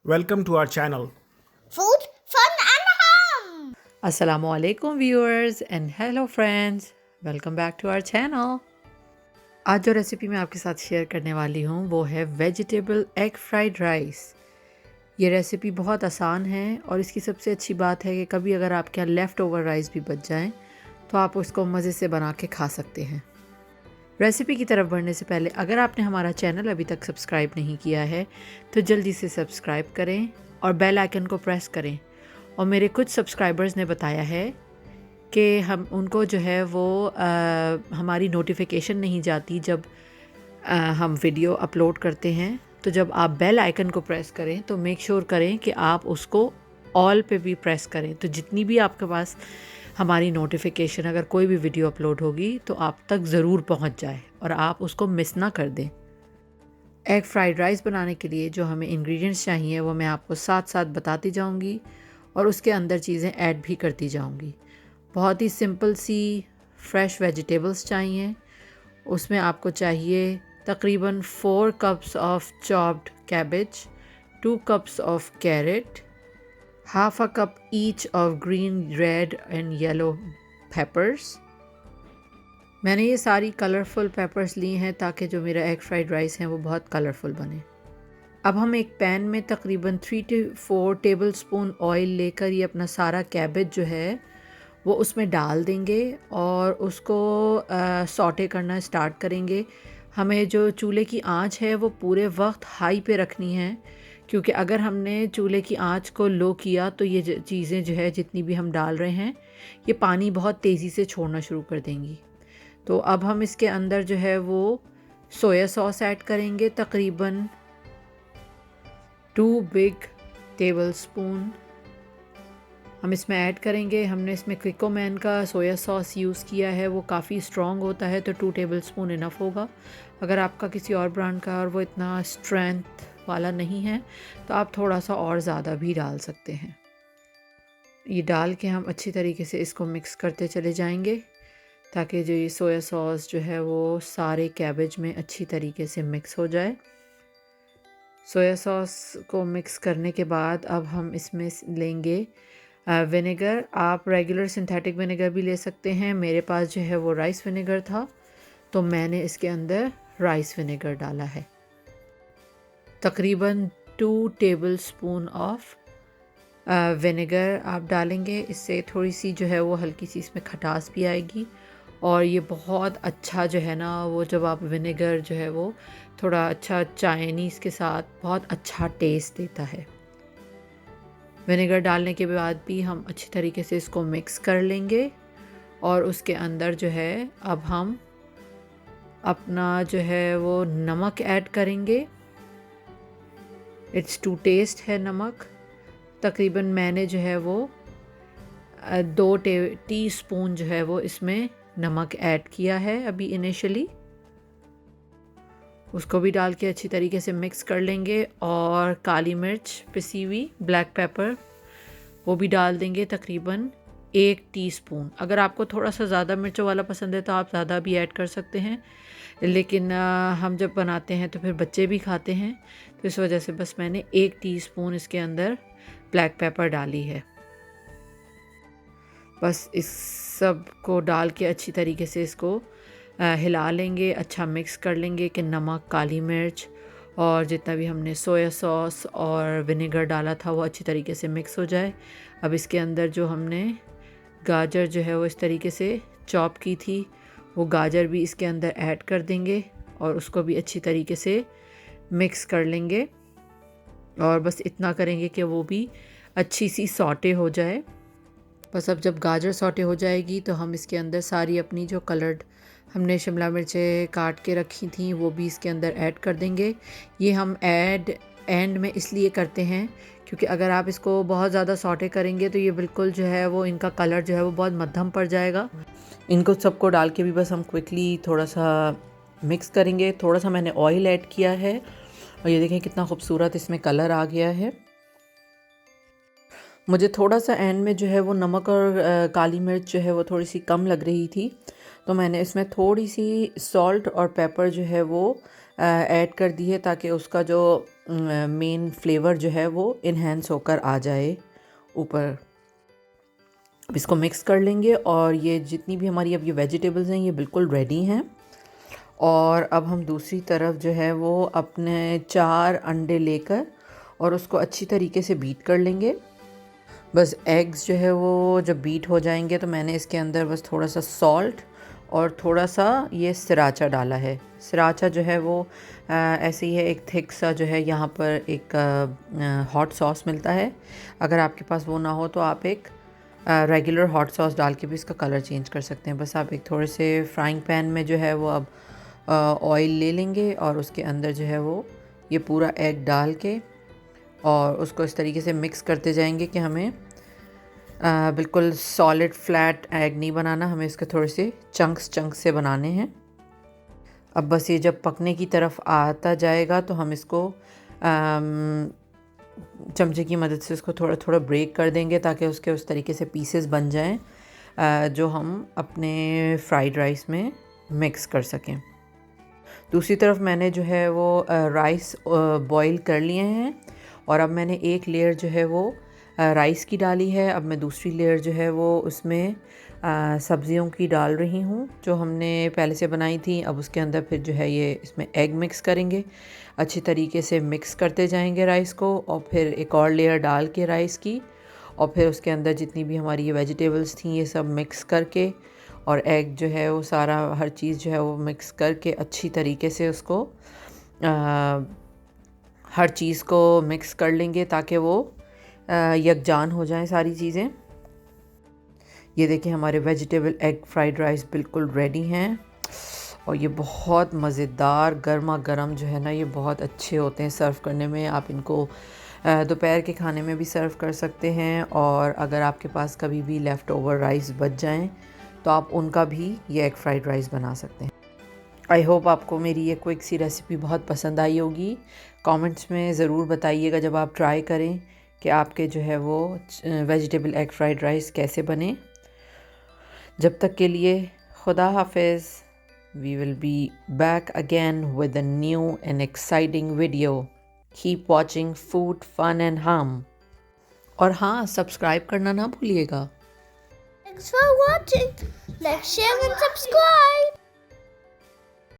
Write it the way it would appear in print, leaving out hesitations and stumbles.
Welcome to our channel. Food, fun and home. Assalamu alaikum viewers and hello friends. Welcome back to our channel. आज जो recipe मैं आपके साथ share करने वाली हूँ वो है वेजिटेबल एग फ्राइड राइस। ये रेसिपी बहुत आसान है और इसकी सबसे अच्छी बात है कि कभी अगर आपके यहाँ लेफ़्ट ओवर राइस भी बच जाएं तो आप उसको मज़े से बना के खा सकते हैं। रेसिपी की तरफ बढ़ने से पहले अगर आपने हमारा चैनल अभी तक सब्सक्राइब नहीं किया है तो जल्दी से सब्सक्राइब करें और बेल आइकन को प्रेस करें। और मेरे कुछ सब्सक्राइबर्स ने बताया है कि हम उनको जो है वो हमारी नोटिफिकेशन नहीं जाती जब हम वीडियो अपलोड करते हैं। तो जब आप बेल आइकन को प्रेस करें तो मेक श्योर करें कि आप उसको ऑल पे भी प्रेस करें, तो जितनी भी आपके पास हमारी नोटिफिकेशन अगर कोई भी वीडियो अपलोड होगी तो आप तक ज़रूर पहुंच जाए और आप उसको मिस ना कर दें। एग फ्राइड राइस बनाने के लिए जो हमें इंग्रेडिएंट्स चाहिए वो मैं आपको साथ साथ बताती जाऊंगी और उसके अंदर चीज़ें ऐड भी करती जाऊंगी। बहुत ही सिंपल सी फ्रेश वेजिटेबल्स चाहिए। उसमें आपको चाहिए तकरीबन 4 cups of chopped cabbage, 2 cups of carrot, half a cup each of green, red and yellow peppers. मैंने ये सारी कलरफुल पेपर्स ली हैं ताकि जो मेरा एग फ्राइड राइस है वो बहुत कलरफुल बने। अब हम एक पैन में तकरीबन 3 to 4 टेबल स्पून ऑयल लेकर ये अपना सारा कैबेज जो है वो उसमें डाल देंगे और उसको सॉटे करना स्टार्ट करेंगे। हमें जो चूल्हे की आंच है वो पूरे वक्त हाई पे रखनी है, क्योंकि अगर हमने चूल्हे की आंच को लो किया तो ये चीज़ें जो है जितनी भी हम डाल रहे हैं ये पानी बहुत तेज़ी से छोड़ना शुरू कर देंगी। तो अब हम इसके अंदर जो है वो सोया सॉस ऐड करेंगे, तकरीबन 2 बिग टेबल स्पून हम इसमें ऐड करेंगे। हमने इसमें क्विकोमैन का सोया सॉस यूज़ किया है, वो काफ़ी स्ट्रॉन्ग होता है तो 2 टेबल स्पून इनफ होगा। अगर आपका किसी और ब्रांड का और वो इतना स्ट्रेंथ वाला नहीं है तो आप थोड़ा सा और ज़्यादा भी डाल सकते हैं। ये डाल के हम अच्छी तरीके से इसको मिक्स करते चले जाएंगे ताकि जो ये सोया सॉस जो है वो सारे कैबेज में अच्छी तरीके से मिक्स हो जाए। सोया सॉस को मिक्स करने के बाद अब हम इसमें लेंगे विनेगर। आप रेगुलर सिंथेटिक विनेगर भी ले सकते हैं। मेरे पास जो है वो राइस विनेगर था तो मैंने इसके अंदर राइस विनेगर डाला है। तकरीबन 2 टेबल स्पून ऑफ विनेगर आप डालेंगे, इससे थोड़ी सी जो है वो हल्की सी इसमें खटास भी आएगी और ये बहुत अच्छा जो है ना वो जब आप विनेगर जो है वो थोड़ा अच्छा चाइनीज़ के साथ बहुत अच्छा टेस्ट देता है। विनेगर डालने के बाद भी हम अच्छी तरीके से इसको मिक्स कर लेंगे और उसके अंदर जो है अब हम अपना जो है वो नमक ऐड करेंगे। इट्स टू टेस्ट है नमक। तकरीबन मैंने जो है वो 2 टीस्पून जो है वो इसमें नमक ऐड किया है अभी इनिशियली। उसको भी डाल के अच्छी तरीके से मिक्स कर लेंगे और काली मिर्च पिसी हुई, ब्लैक पेपर वो भी डाल देंगे तकरीबन 1 टीस्पून। अगर आपको थोड़ा सा ज़्यादा मिर्चों वाला पसंद है तो आप ज़्यादा भी ऐड कर सकते हैं, लेकिन हम जब बनाते हैं तो फिर बच्चे भी खाते हैं तो इस वजह से बस मैंने 1 टीस्पून इसके अंदर ब्लैक पेपर डाली है। बस इस सब को डाल के अच्छी तरीके से इसको हिला लेंगे, अच्छा मिक्स कर लेंगे कि नमक, काली मिर्च और जितना भी हमने सोया सॉस और विनेगर डाला था वो अच्छी तरीके से मिक्स हो जाए। अब इसके अंदर जो हमने गाजर जो है वो इस तरीके से चॉप की थी वो गाजर भी इसके अंदर ऐड कर देंगे और उसको भी अच्छी तरीके से मिक्स कर लेंगे और बस इतना करेंगे कि वो भी अच्छी सी सॉटे हो जाए। बस अब जब गाजर सॉटे हो जाएगी तो हम इसके अंदर सारी अपनी जो कलर्ड हमने शिमला मिर्चें काट के रखी थी वो भी इसके अंदर ऐड कर देंगे। ये हम एंड में इसलिए करते हैं क्योंकि अगर आप इसको बहुत ज़्यादा सॉटे करेंगे तो ये बिल्कुल जो है वो इनका कलर जो है वो बहुत मध्यम पड़ जाएगा। इनको सबको डाल के भी बस हम क्विकली थोड़ा सा मिक्स करेंगे। थोड़ा सा मैंने ऑयल ऐड किया है और ये देखें कितना खूबसूरत इसमें कलर आ गया है। मुझे थोड़ा सा एंड में जो है वो नमक और काली मिर्च जो है वो थोड़ी सी कम लग रही थी तो मैंने इसमें थोड़ी सी सॉल्ट और पेपर जो है वो ऐड कर दी है ताकि उसका जो मेन फ्लेवर जो है वो इन्हेंस होकर आ जाए ऊपर। अब इसको मिक्स कर लेंगे और ये जितनी भी हमारी अब ये वेजिटेबल्स हैं ये बिल्कुल रेडी हैं। और अब हम दूसरी तरफ जो है वो अपने 4 अंडे लेकर और उसको अच्छी तरीके से बीट कर लेंगे। बस एग्स जो है वो जब बीट हो जाएंगे तो मैंने इसके अंदर बस थोड़ा सा सॉल्ट और थोड़ा सा ये सराचा डाला है। सराचा जो है वो ऐसे ही है, एक थिक सा जो है, यहाँ पर एक हॉट सॉस मिलता है। अगर आपके पास वो ना हो तो आप एक रेगुलर हॉट सॉस डाल के भी इसका कलर चेंज कर सकते हैं। बस आप एक थोड़े से फ्राइंग पैन में जो है वो अब ऑयल ले लेंगे और उसके अंदर जो है वो ये पूरा एग डाल के और उसको इस तरीके से मिक्स करते जाएंगे कि हमें बिल्कुल सॉलिड फ्लैट एग नहीं बनाना, हमें इसके थोड़े से चंक्स से बनाने हैं। अब बस ये जब पकने की तरफ आता जाएगा तो हम इसको चमचे की मदद से इसको थोड़ा थोड़ा ब्रेक कर देंगे ताकि उसके उस तरीके से पीसेस बन जाएं जो हम अपने फ्राइड राइस में मिक्स कर सकें। दूसरी तरफ मैंने जो है वो राइस बॉईल कर लिए हैं और अब मैंने एक लेयर जो है वो राइस की डाली है। अब मैं दूसरी लेयर जो है वो उसमें सब्जियों की डाल रही हूँ जो हमने पहले से बनाई थी। अब उसके अंदर फिर जो है ये इसमें एग मिक्स करेंगे, अच्छी तरीके से मिक्स करते जाएंगे राइस को और फिर एक और लेयर डाल के राइस की और फिर उसके अंदर जितनी भी हमारी ये वेजिटेबल्स थी ये सब मिक्स करके और एग जो है वो सारा हर चीज़ जो है वो मिक्स करके अच्छी तरीके से उसको हर चीज़ को मिक्स कर लेंगे ताकि वो यकजान हो जाएं सारी चीज़ें। ये देखिए हमारे वेजिटेबल एग फ्राइड राइस बिल्कुल रेडी हैं और ये बहुत मज़ेदार गर्मा गर्म जो है ना ये बहुत अच्छे होते हैं सर्व करने में। आप इनको दोपहर के खाने में भी सर्व कर सकते हैं और अगर आपके पास कभी भी लेफ़्ट ओवर राइस बच जाएं तो आप उनका भी ये एग फ्राइड राइस बना सकते हैं। आई होप आपको मेरी ये क्विक सी रेसिपी बहुत पसंद आई होगी। कमेंट्स में ज़रूर बताइएगा जब आप ट्राई करें कि आपके जो है वो वेजिटेबल एग फ्राइड राइस कैसे बने। जब तक के लिए खुदा हाफिज़। We will be back again with a new and exciting video. Keep watching Food, Fun and Hum. और हाँ, सब्सक्राइब करना ना भूलिएगा। Thanks for watching. Like, share and subscribe.